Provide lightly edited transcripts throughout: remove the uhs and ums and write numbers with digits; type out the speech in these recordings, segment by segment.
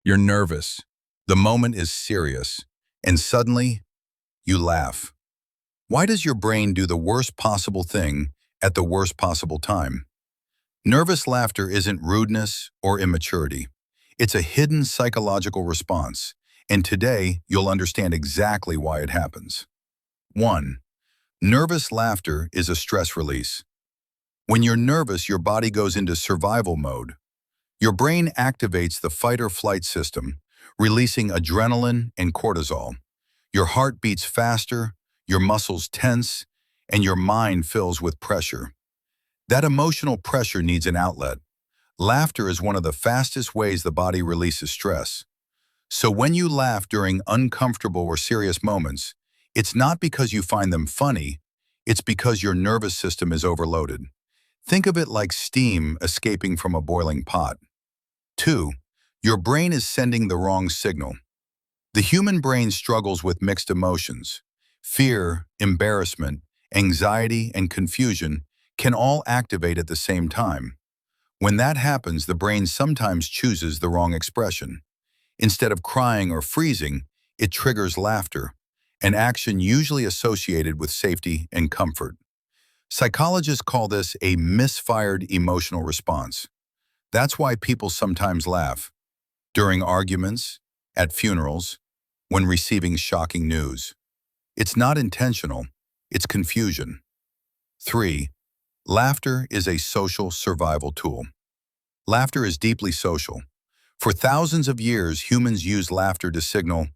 You're nervous. The moment is serious. And suddenly, you laugh. Why does your brain do the worst possible thing at the worst possible time? Nervous laughter isn't rudeness or immaturity. It's a hidden psychological response. And today, you'll understand exactly why it happens. 1. Nervous laughter is a stress release. When you're nervous, your body goes into survival mode. Your brain activates the fight or flight system, releasing adrenaline and cortisol. Your heart beats faster, your muscles tense, and your mind fills with pressure. That emotional pressure needs an outlet. Laughter is one of the fastest ways the body releases stress. So when you laugh during uncomfortable or serious moments, it's not because you find them funny, it's because your nervous system is overloaded. Think of it like steam escaping from a boiling pot. 2. Your brain is sending the wrong signal. The human brain struggles with mixed emotions. Fear, embarrassment, anxiety, and confusion can all activate at the same time. When that happens, the brain sometimes chooses the wrong expression. Instead of crying or freezing, it triggers laughter, an action usually associated with safety and comfort. Psychologists call this a misfired emotional response. That's why people sometimes laugh during arguments, at funerals, when receiving shocking news. It's not intentional, it's confusion. 3. Laughter is a social survival tool. Laughter is deeply social. For thousands of years, humans used laughter to signal,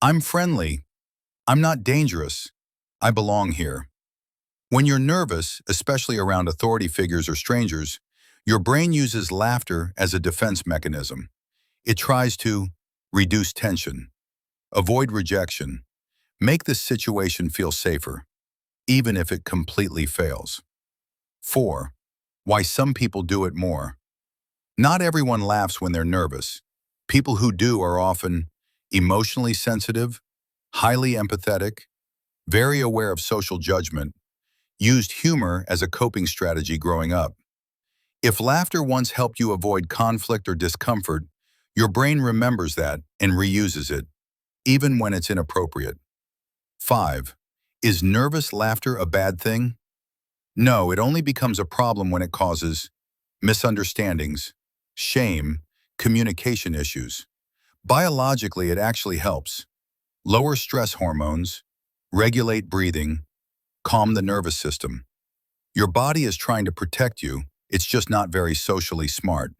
"I'm friendly, I'm not dangerous, I belong here." When you're nervous, especially around authority figures or strangers, your brain uses laughter as a defense mechanism. It tries to reduce tension, avoid rejection, make the situation feel safer, even if it completely fails. 4. Why some people do it more. Not everyone laughs when they're nervous. People who do are often emotionally sensitive, highly empathetic, very aware of social judgment, used humor as a coping strategy growing up. If laughter once helped you avoid conflict or discomfort, your brain remembers that and reuses it, even when it's inappropriate. 5. Is nervous laughter a bad thing? No, it only becomes a problem when it causes misunderstandings, shame, communication issues. Biologically, it actually helps. Lower stress hormones, regulate breathing, calm the nervous system. Your body is trying to protect you, it's just not very socially smart.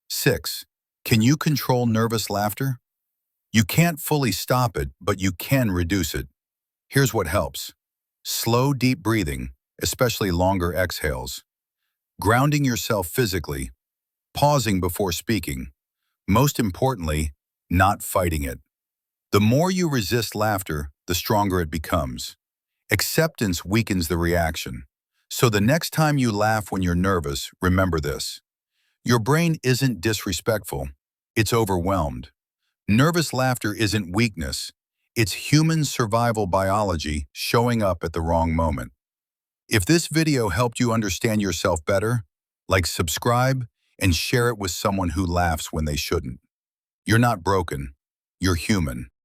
6. Can you control nervous laughter? You can't fully stop it, but you can reduce it. Here's what helps. Slow, deep breathing, especially longer exhales. Grounding yourself physically, pausing before speaking. Most importantly, not fighting it. The more you resist laughter, the stronger it becomes. Acceptance weakens the reaction. So the next time you laugh when you're nervous, remember this. Your brain isn't disrespectful, it's overwhelmed. Nervous laughter isn't weakness, it's human survival biology showing up at the wrong moment. If this video helped you understand yourself better, like, subscribe, and share it with someone who laughs when they shouldn't. You're not broken, you're human.